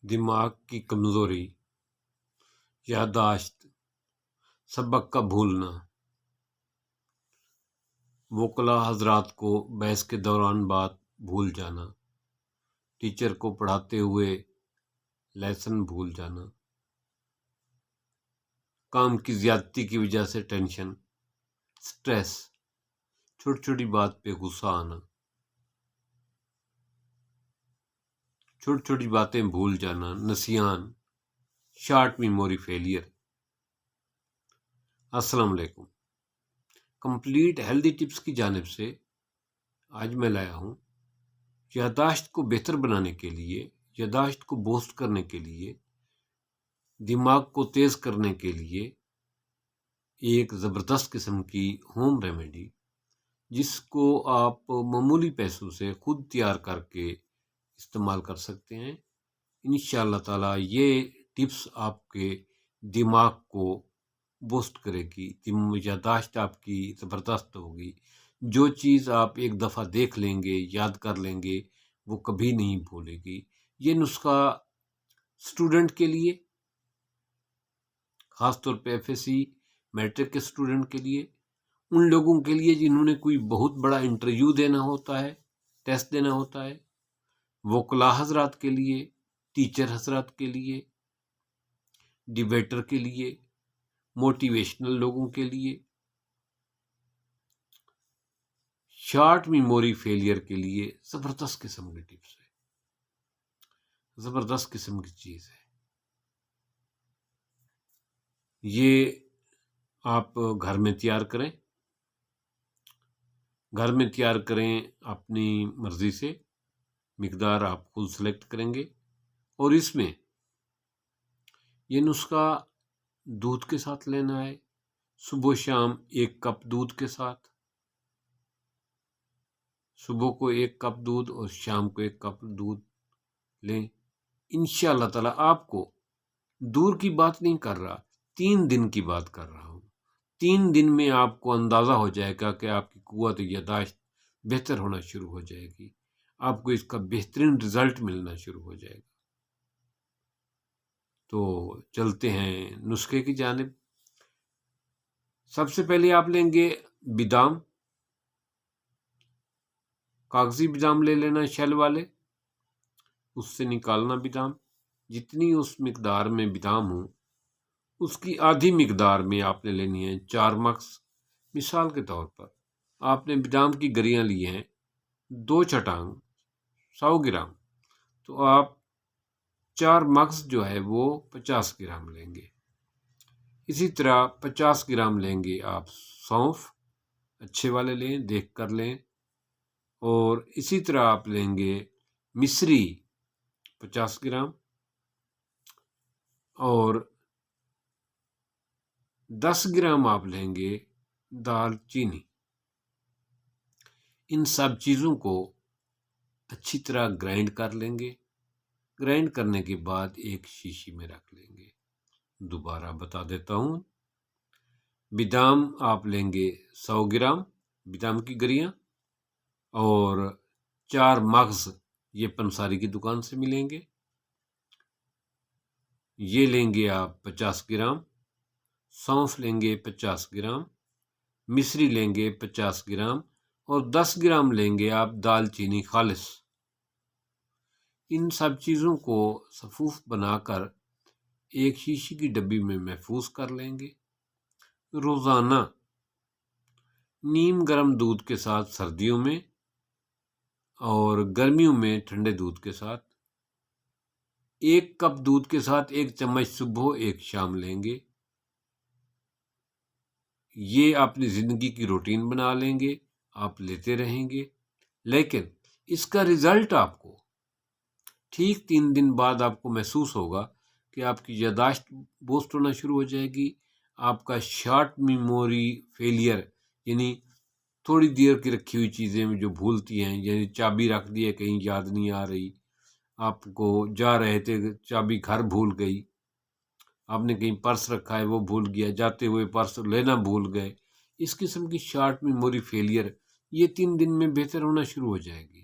دماغ کی کمزوری، یادداشت، سبق کا بھولنا، وکلاء حضرات کو بحث کے دوران بات بھول جانا، ٹیچر کو پڑھاتے ہوئے لیسن بھول جانا، کام کی زیادتی کی وجہ سے ٹینشن، سٹریس، چھوٹی چھوٹی بات پہ غصہ آنا، چھوٹی چھوٹی باتیں بھول جانا، نسیان، شارٹ میموری فیلئر۔ السلام علیکم۔ کمپلیٹ ہیلدی ٹپس کی جانب سے آج میں لایا ہوں یادداشت کو بہتر بنانے کے لیے، یادداشت کو بوسٹ کرنے کے لیے، دماغ کو تیز کرنے کے لیے ایک زبردست قسم کی ہوم ریمیڈی، جس کو آپ معمولی پیسوں سے خود تیار کر کے استعمال کر سکتے ہیں۔ انشاءاللہ تعالی یہ ٹپس آپ کے دماغ کو بوسٹ کرے گی، یادداشت آپ کی زبردست ہوگی۔ جو چیز آپ ایک دفعہ دیکھ لیں گے، یاد کر لیں گے، وہ کبھی نہیں بھولے گی۔ یہ نسخہ اسٹوڈنٹ کے لیے، خاص طور پہ ایف ایس سی میٹرک کے اسٹوڈنٹ کے لیے، ان لوگوں کے لیے جنہوں نے کوئی بہت بڑا انٹرویو دینا ہوتا ہے، ٹیسٹ دینا ہوتا ہے، وکلاء حضرات کے لیے، ٹیچر حضرات کے لیے، ڈیبیٹر کے لیے، موٹیویشنل لوگوں کے لیے، شارٹ میموری فیلئر کے لیے زبردست قسم کی ٹپس ہے، زبردست قسم کی چیز ہے۔ یہ آپ گھر میں تیار کریں، گھر میں تیار کریں اپنی مرضی سے، مقدار آپ خود سلیکٹ کریں گے، اور اس میں یہ نسخہ دودھ کے ساتھ لینا ہے۔ صبح شام 1 کپ دودھ کے ساتھ، صبح کو 1 کپ دودھ اور شام کو 1 کپ دودھ لیں۔ انشاءاللہ تعالی آپ کو، دور کی بات نہیں کر رہا، 3 دن کی بات کر رہا ہوں، 3 دن میں آپ کو اندازہ ہو جائے گا کہ آپ کی قوت یادداشت بہتر ہونا شروع ہو جائے گی، آپ کو اس کا بہترین رزلٹ ملنا شروع ہو جائے گا۔ تو چلتے ہیں نسخے کی جانب۔ سب سے پہلے آپ لیں گے بادام، کاغذی بادام لے لینا شیل والے، اس سے نکالنا بادام، جتنی اس مقدار میں بادام ہوں اس کی آدھی مقدار میں آپ نے لینی ہے 4 مغز۔ مثال کے طور پر آپ نے بادام کی گریاں لی ہیں 2 چٹانگ 100 گرام، تو آپ 4 مغز جو ہے وہ 50 گرام لیں گے۔ اسی طرح 50 گرام لیں گے آپ سونف، اچھے والے لیں، دیکھ کر لیں، اور اسی طرح آپ لیں گے مصری 50 گرام، اور 10 گرام آپ لیں گے دال چینی۔ ان سب چیزوں کو اچھی طرح گرائنڈ کر لیں گے۔ گرائنڈ کرنے کے بعد ایک شیشی میں رکھ لیں گے۔ دوبارہ بتا دیتا ہوں، بادام آپ لیں گے 100 گرام بادام کی گریاں، اور 4 مغز، یہ پنساری کی دکان سے ملیں گے، یہ لیں گے آپ 50 گرام، سونف لیں گے 50 گرام، مصری لیں گے 50 گرام، اور 10 گرام لیں گے آپ دال چینی خالص۔ ان سب چیزوں کو صفوف بنا کر ایک شیشی کی ڈبی میں محفوظ کر لیں گے۔ روزانہ نیم گرم دودھ کے ساتھ سردیوں میں، اور گرمیوں میں ٹھنڈے دودھ کے ساتھ، 1 کپ دودھ کے ساتھ 1 چمچ صبح 1 شام لیں گے۔ یہ اپنی زندگی کی روٹین بنا لیں گے، آپ لیتے رہیں گے، لیکن اس کا رزلٹ آپ کو ٹھیک 3 دن بعد آپ کو محسوس ہوگا کہ آپ کی یادداشت بوسٹ ہونا شروع ہو جائے گی، آپ کا شارٹ میموری فیلئر، یعنی تھوڑی دیر کی رکھی ہوئی چیزیں جو بھولتی ہیں، یعنی چابی رکھ دی ہے کہیں یاد نہیں آ رہی، آپ کو جا رہے تھے چابی گھر بھول گئی، آپ نے کہیں پرس رکھا ہے وہ بھول گیا، جاتے ہوئے پرس لینا بھول گئے، اس قسم کی شارٹ میموری فیلئر یہ 3 دن میں بہتر ہونا شروع ہو جائے گی،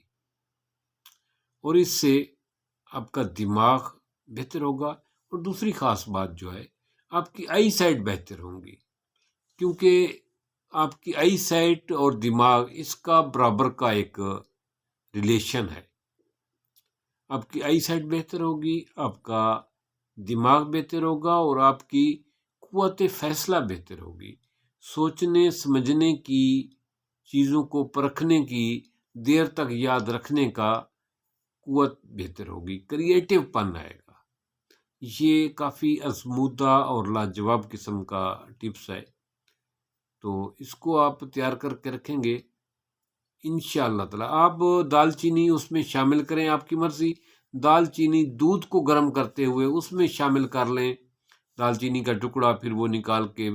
اور اس سے آپ کا دماغ بہتر ہوگا، اور دوسری خاص بات جو ہے آپ کی آئی سائٹ بہتر ہوں گی، کیونکہ آپ کی آئی سائٹ اور دماغ اس کا برابر کا ایک ریلیشن ہے۔ آپ کی آئی سائٹ بہتر ہوگی، آپ کا دماغ بہتر ہوگا، اور آپ کی قوت فیصلہ بہتر ہوگی، سوچنے سمجھنے کی، چیزوں کو پرکھنے کی، دیر تک یاد رکھنے کا قوت بہتر ہوگی، کریٹیو پن آئے گا۔ یہ کافی آزمودہ اور لاجواب قسم کا ٹپس ہے، تو اس کو آپ تیار کر کے رکھیں گے انشاءاللہ تعالی۔ آپ دال چینی اس میں شامل کریں، آپ کی مرضی، دال چینی دودھ کو گرم کرتے ہوئے اس میں شامل کر لیں، دال چینی کا ٹکڑا پھر وہ نکال کے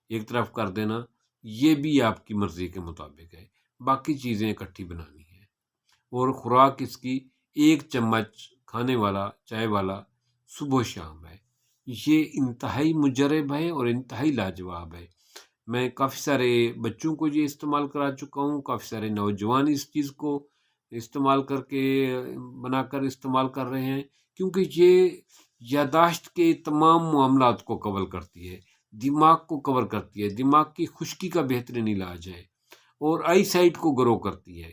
ایک طرف کر دینا، یہ بھی آپ کی مرضی کے مطابق ہے۔ باقی چیزیں اکٹھی بنانی ہیں، اور خوراک اس کی 1 چمچ کھانے والا چائے والا صبح و شام ہے۔ یہ انتہائی مجرب ہے اور انتہائی لاجواب ہے۔ میں کافی سارے بچوں کو یہ استعمال کرا چکا ہوں، کافی سارے نوجوان اس چیز کو استعمال کر کے بنا کر استعمال کر رہے ہیں، کیونکہ یہ یاداشت کے تمام معاملات کو کور کرتی ہے، دماغ کو کور کرتی ہے، دماغ کی خشکی کا بہترین علاج ہے، اور آئی سائٹ کو گرو کرتی ہے،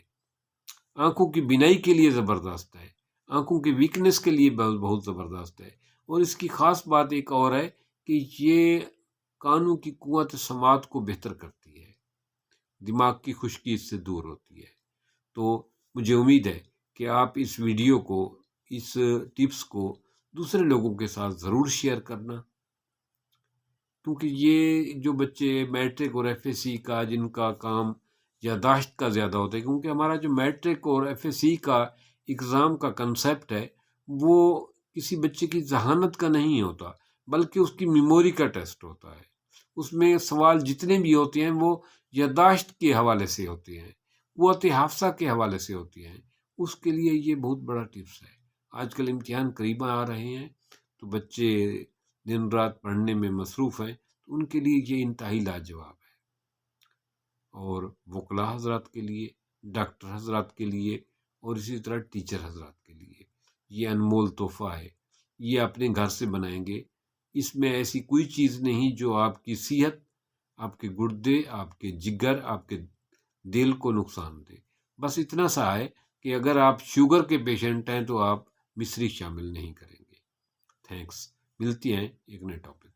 آنکھوں کی بینائی کے لیے زبردست ہے، آنکھوں کی ویکنس کے لیے بہت زبردست ہے، اور اس کی خاص بات ایک اور ہے کہ یہ کانوں کی قوت سماعت کو بہتر کرتی ہے، دماغ کی خشکی اس سے دور ہوتی ہے۔ تو مجھے امید ہے کہ آپ اس ویڈیو کو، اس ٹپس کو دوسرے لوگوں کے ساتھ ضرور شیئر کرنا، کیونکہ یہ جو بچے میٹرک اور ایف ایس سی کا جن کا کام یاداشت کا زیادہ ہوتا ہے، کیونکہ ہمارا جو میٹرک اور ایف ایس سی کا اگزام کا کنسیپٹ ہے وہ کسی بچے کی ذہانت کا نہیں ہوتا، بلکہ اس کی میموری کا ٹیسٹ ہوتا ہے۔ اس میں سوال جتنے بھی ہوتے ہیں وہ یاداشت کے حوالے سے ہوتے ہیں، قوت حافظہ کے حوالے سے ہوتی ہیں۔ اس کے لیے یہ بہت بڑا ٹپس ہے۔ آج کل امتحان قریب آ رہے ہیں، تو بچے دن رات پڑھنے میں مصروف ہیں، تو ان کے لیے یہ انتہائی لاجواب ہے، اور وکلاء حضرات کے لیے، ڈاکٹر حضرات کے لیے، اور اسی طرح ٹیچر حضرات کے لیے یہ انمول تحفہ ہے۔ یہ اپنے گھر سے بنائیں گے، اس میں ایسی کوئی چیز نہیں جو آپ کی صحت، آپ کے گردے، آپ کے جگر، آپ کے دل کو نقصان دے۔ بس اتنا سا ہے کہ اگر آپ شوگر کے پیشنٹ ہیں تو آپ مصری شامل نہیں کریں گے۔ تھینکس، ملتی ہیں ایک نئے ٹاپک۔